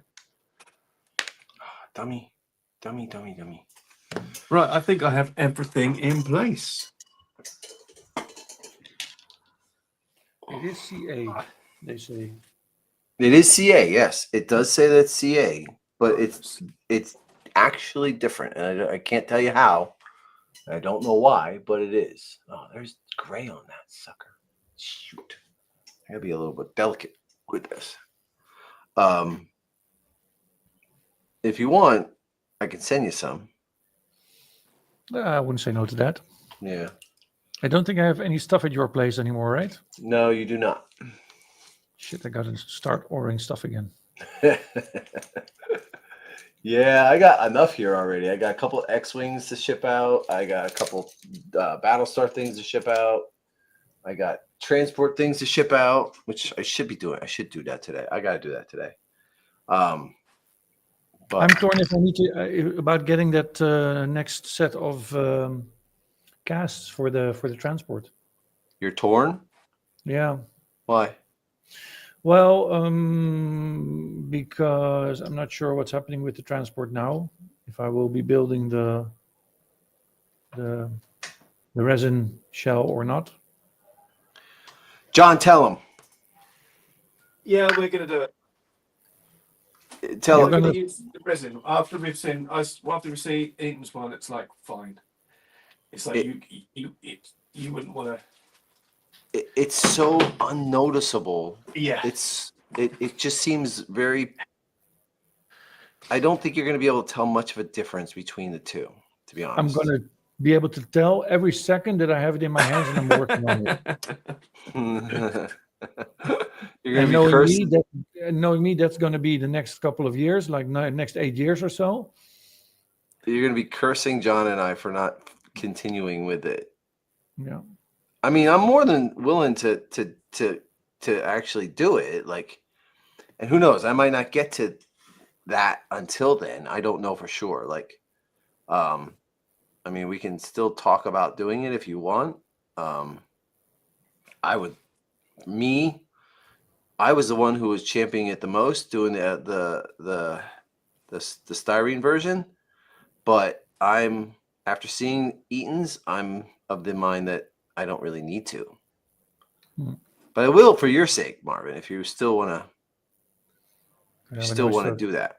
Dummy. Right, I think I have everything in place. It is CA, they say. It is CA, yes. It does say that's CA, but it's actually different, and I can't tell you how. I don't know why, but it is. Oh, there's gray on that sucker. Shoot. I gotta be a little bit delicate with this. If you want, I can send you some. I wouldn't say no to that. Yeah. I don't think I have any stuff at your place anymore, right? No, you do not. Shit, I gotta start ordering stuff again. Yeah, I got enough here already. I got a couple X-Wings to ship out. I got a couple Battlestar things to ship out. I got transport things to ship out, which I should be doing. I should do that today. I got to do that today. But I'm torn if I need to about getting that next set of casts for the transport. You're torn? Yeah. Why? Well, because I'm not sure what's happening with the transport now. If I will be building the resin shell or not. John, tell him. Yeah, we're going to do it. Tell We're him. going gonna- to use the resin after we've seen Eaton's one. It's like fine. It's like you wouldn't want to. It's so unnoticeable. Yeah. It just seems very. I don't think you're going to be able to tell much of a difference between the two, to be honest. I'm going to be able to tell every second that I have it in my hands and I'm working on it. You're going And to be cursing. knowing me, that's going to be the next couple of years, like next 8 years or so. You're going to be cursing John and I for not continuing with it. Yeah. I mean, I'm more than willing to actually do it. Like, and who knows? I might not get to that until then. I don't know for sure. Like, I mean, we can still talk about doing it if you want. I would. I was the one who was championing it the most, doing the styrene version. But after seeing Eaton's, I'm of the mind that I don't really need to. But I will for your sake, Marvin. If you still want to, do that.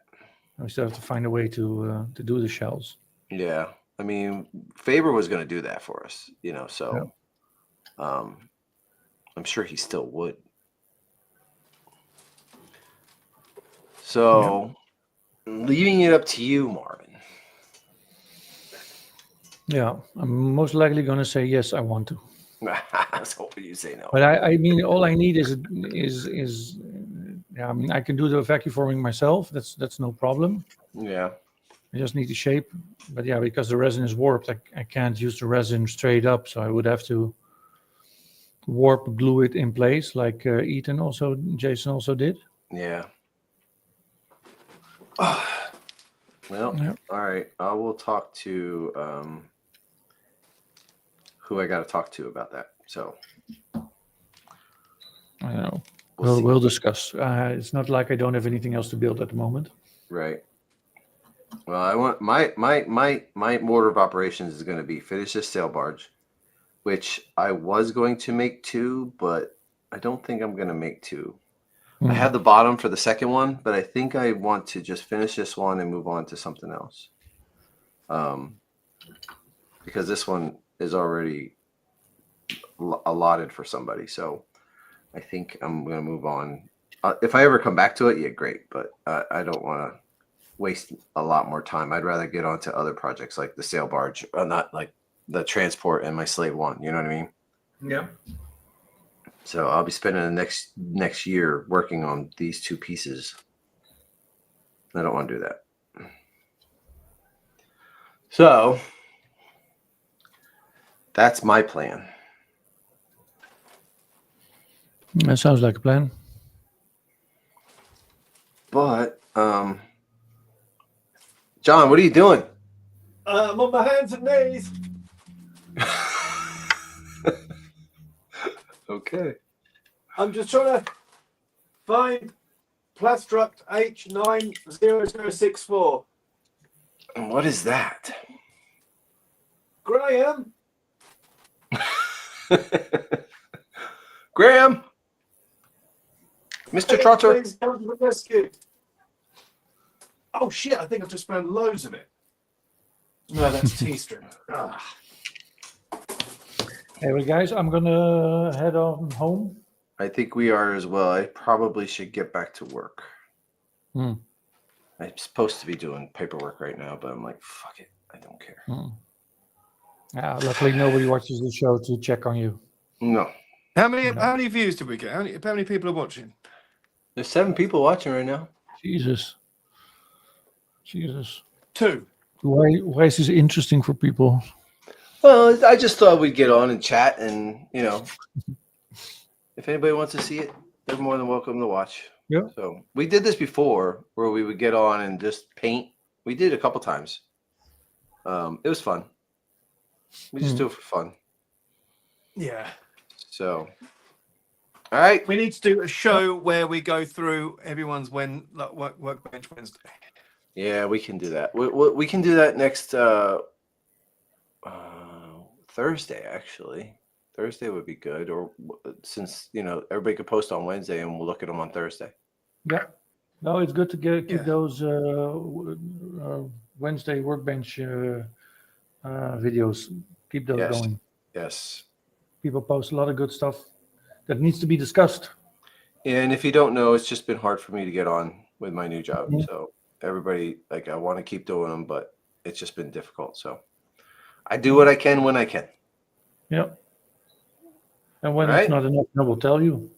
I still have to find a way to do the shells. Yeah, I mean, Faber was going to do that for us, So, I'm sure he still would. So, leaving it up to you, Marvin. Yeah, I'm most likely going to say yes. I want to. I was hoping you say no. But I mean, all I need is yeah. I mean, I can do the vacuum forming myself. That's no problem. Yeah. I just need the shape. But yeah, because the resin is warped, I can't use the resin straight up. So I would have to warp glue it in place, like Jason also did. Yeah. Well, Yeah. All right. I will talk to who I got to talk to about that. So I don't know. We'll see. We'll discuss. It's not like I don't have anything else to build at the moment. Right. Well, I want my order of operations is going to be finish this sail barge, which I was going to make 2, but I don't think I'm going to make 2. I have the bottom for the second one, but I think I want to just finish this one and move on to something else. Because this one is already allotted for somebody, so I think I'm going to move on. If I ever come back to it, yeah, great, but I don't want to waste a lot more time. I'd rather get on to other projects like the sail barge, not like the transport and my slave one. You know what I mean? Yeah. So I'll be spending the next year working on these 2 pieces. I don't want to do that. So that's my plan. That sounds like a plan. But John, what are you doing? I'm on my hands and knees. Okay. I'm just trying to find Plastruct H90064. And what is that? Graham? Graham? Mr. Trotter? Please come to the rescue. Oh shit, I think I've just found loads of it. No, that's T-string. Anyway, guys, I'm gonna head on home. I think we are as well. I probably should get back to work. I'm supposed to be doing paperwork right now, but I'm like, fuck it. I don't care. Yeah, luckily nobody watches the show to check on you. No. How many views did we get? How many people are watching? There's 7 people watching right now. Jesus. 2. Why is this interesting for people? Well, I just thought we'd get on and chat, and if anybody wants to see it, they're more than welcome to watch. Yeah. So we did this before, where we would get on and just paint. We did it a couple times. It was fun. We just do it for fun. Yeah. So All right. We need to do a show where we go through everyone's workbench Wednesday. Yeah, we can do that. We can do that next Thursday, actually. Thursday would be good, or since everybody could post on Wednesday, and we'll look at them on Thursday. Yeah. No, it's good to keep Yeah. those Wednesday workbench videos. Keep those going. Yes. People post a lot of good stuff that needs to be discussed. And if you don't know, it's just been hard for me to get on with my new job. Mhm. So everybody, I want to keep doing them, but it's just been difficult. So I do what I can when I can. Yeah. And when All it's right. not enough, I will tell you.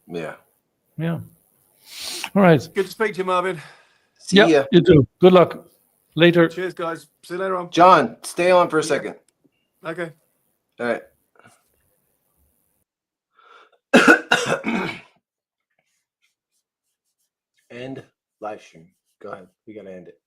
Yeah. Yeah. All right. Good to speak to you, Marvin. See Yeah, ya. you too. Good luck. Later. Cheers, guys. See you later on. John, stay on for a Yeah. second. Okay. All right. End live stream. Go ahead. We got to end it.